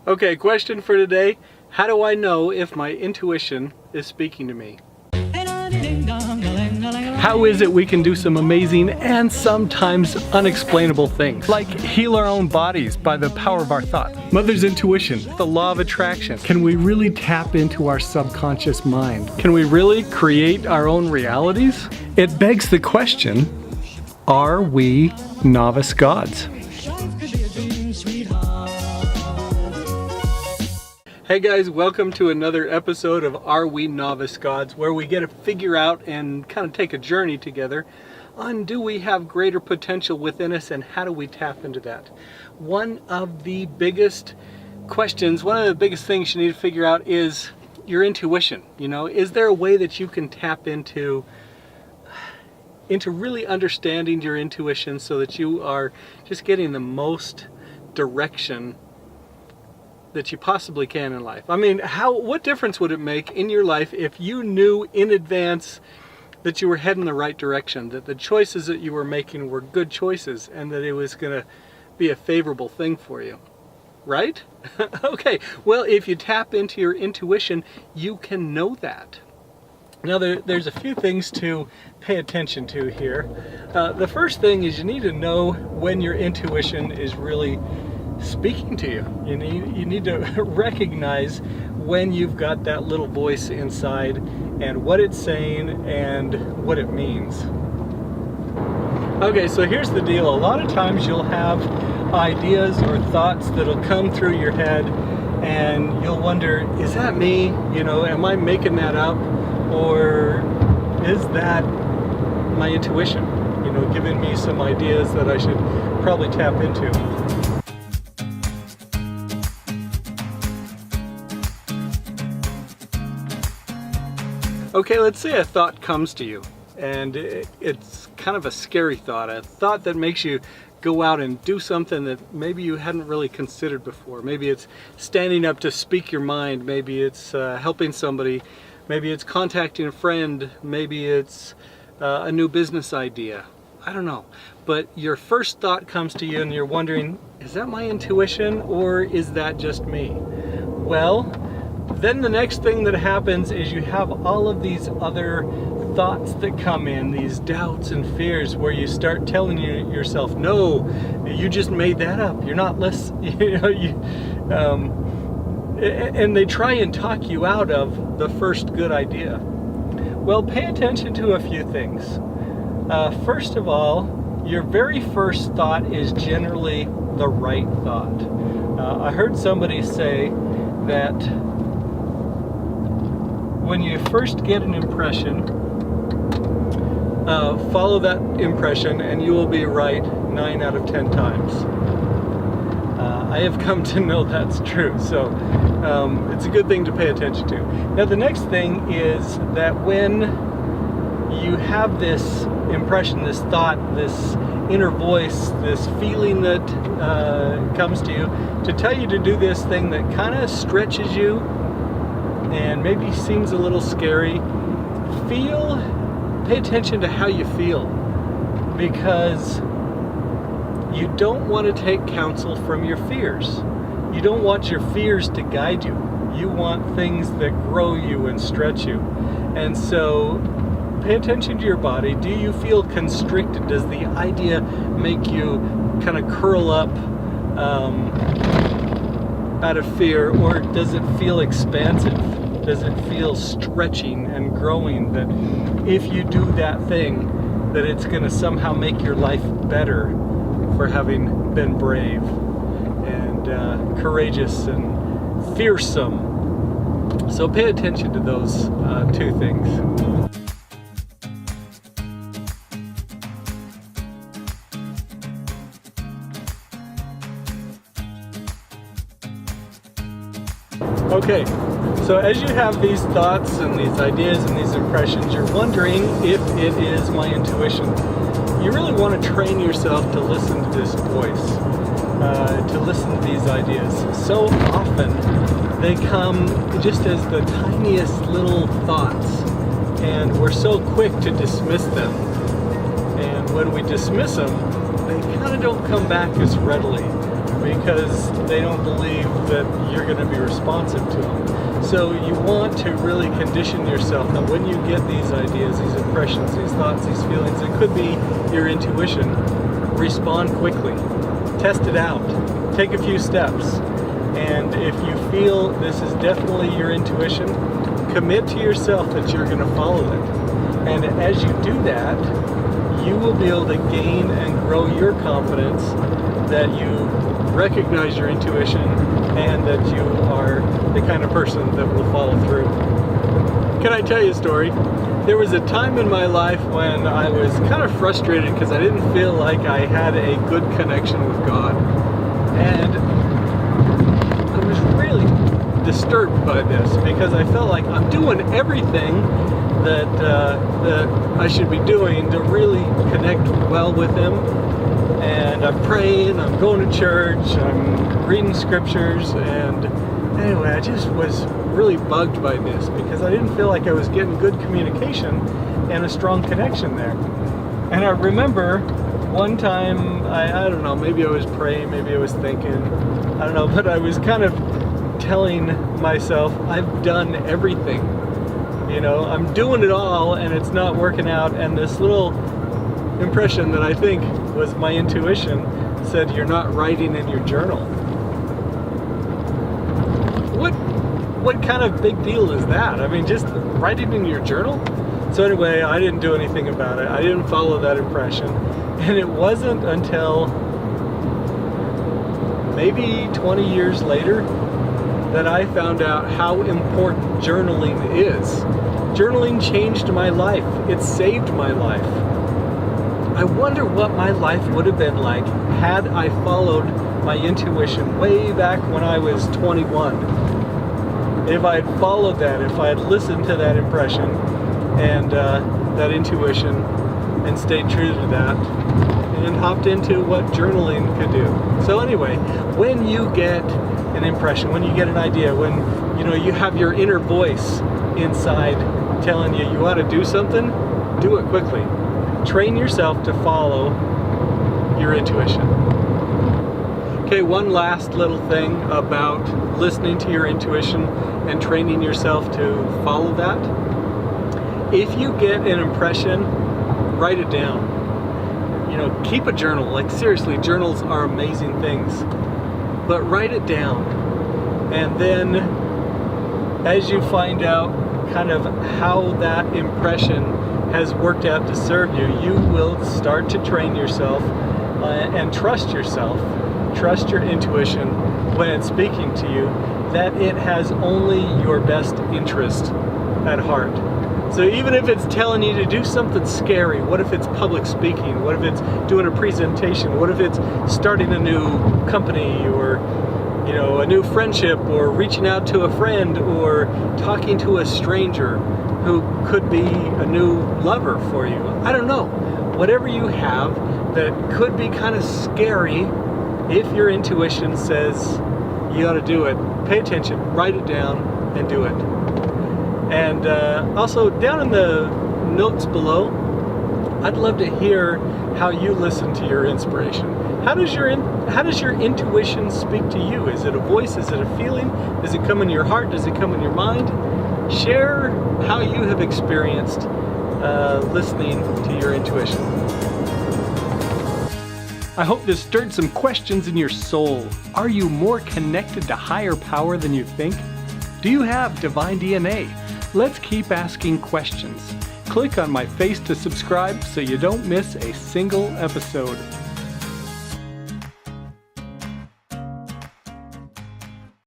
Okay, question for today. How do I know if my intuition is speaking to me? How is it we can do some amazing and sometimes unexplainable things, like heal our own bodies by the power of our thoughts? Mother's intuition, the law of attraction. Can we really tap into our subconscious mind? Can we really create our own realities? It begs the question, are we novice gods? Hey guys, welcome to another episode of Are We Novice Gods, where we get to figure out and kind of take a journey together on do we have greater potential within us and how do we tap into that. One of the biggest questions, one of the biggest things you need to figure out is your intuition. You know, is there a way that you can tap into really understanding your intuition so that you are just getting the most direction that you possibly can in life? I mean, what difference would it make in your life if you knew in advance that you were heading the right direction, that the choices that you were making were good choices, and that it was going to be a favorable thing for you, right? Okay, well, if you tap into your intuition, you can know that. Now, there's a few things to pay attention to here. The first thing is you need to know when your intuition is really speaking to you. You need to recognize when you've got that little voice inside and what it's saying and what it means. Okay, so here's the deal. A lot of times you'll have ideas or thoughts that'll come through your head and you'll wonder, is that me? You know, am I making that up? Or is that my intuition, you know, giving me some ideas that I should probably tap into? Okay, let's say a thought comes to you, and it's kind of a scary thought, a thought that makes you go out and do something that maybe you hadn't really considered before. Maybe it's standing up to speak your mind, maybe it's helping somebody, maybe it's contacting a friend, maybe it's a new business idea. I don't know. But your first thought comes to you and you're wondering, is that my intuition or is that just me? Well, then the next thing that happens is you have all of these other thoughts that come in, these doubts and fears, where you start telling yourself, no, you just made that up. You're not less, you know, and they try and talk you out of the first good idea. Well, pay attention to a few things. First of all, your very first thought is generally the right thought. I heard somebody say that when you first get an impression, follow that impression and you will be right 9 out of 10 times. I have come to know that's true, so it's a good thing to pay attention to. Now the next thing is that when you have this impression, this thought, this inner voice, this feeling that comes to you to tell you to do this thing that kind of stretches you and maybe seems a little scary, pay attention to how you feel, because you don't want to take counsel from your fears. You don't want your fears to guide you. You want things that grow you and stretch you. And so pay attention to your body. Do you feel constricted? Does the idea make you kind of curl up out of fear, or does it feel expansive? Does it feel stretching and growing, that if you do that thing, that it's going to somehow make your life better for having been brave and courageous and fearsome? So pay attention to those two things. Okay, so as you have these thoughts and these ideas and these impressions, you're wondering if it is my intuition. You really want to train yourself to listen to this voice, to listen to these ideas. So often they come just as the tiniest little thoughts, and we're so quick to dismiss them. And when we dismiss them, they kind of don't come back as readily. because they don't believe that you're going to be responsive to them. So you want to really condition yourself that when you get these ideas, these impressions, these thoughts, these feelings, it could be your intuition, respond quickly, test it out, take a few steps. And if you feel this is definitely your intuition, commit to yourself that you're going to follow it. And as you do that, you will be able to gain and grow your confidence that you recognize your intuition and that you are the kind of person that will follow through. Can I tell you a story? There was a time in my life when I was kind of frustrated because I didn't feel like I had a good connection with God. And I was really disturbed by this because I felt like I'm doing everything that I should be doing to really connect well with Him. And I'm praying, I'm going to church, I'm reading scriptures, and anyway, I just was really bugged by this because I didn't feel like I was getting good communication and a strong connection there. And I remember one time, I don't know, maybe I was praying, maybe I was thinking, I don't know, but I was kind of telling myself, I've done everything. You know, I'm doing it all and it's not working out, and this little impression that I think was my intuition said, you're not writing in your journal. What kind of big deal is that? I mean, just writing in your journal? So anyway, I didn't do anything about it. I didn't follow that impression. And it wasn't until maybe 20 years later that I found out how important journaling is. Journaling changed my life. It saved my life. I wonder what my life would have been like had I followed my intuition way back when I was 21. If I had followed that, if I had listened to that impression and that intuition and stayed true to that and hopped into what journaling could do. So anyway, when you get an impression, when you get an idea, when you have your inner voice inside telling you ought to do something, do it quickly. Train yourself to follow your intuition. Okay, one last little thing about listening to your intuition and training yourself to follow that. If you get an impression, write it down. Keep a journal. Like seriously, journals are amazing things. But write it down. And then as you find out kind of how that impression has worked out to serve you, you will start to train yourself and trust yourself. Trust your intuition when it's speaking to you, that it has only your best interest at heart. So even if it's telling you to do something scary, what if it's public speaking? What if it's doing a presentation? What if it's starting a new company, or a new friendship, or reaching out to a friend, or talking to a stranger who could be a new lover for you? I don't know. Whatever you have that could be kind of scary, if your intuition says you ought to do it, pay attention, write it down, and do it. And also, down in the notes below, I'd love to hear how you listen to your inspiration. How does your intuition speak to you? Is it a voice? Is it a feeling? Does it come in your heart? Does it come in your mind? Share how you have experienced listening to your intuition. I hope this stirred some questions in your soul. Are you more connected to higher power than you think? Do you have divine DNA? Let's keep asking questions. Click on my face to subscribe so you don't miss a single episode.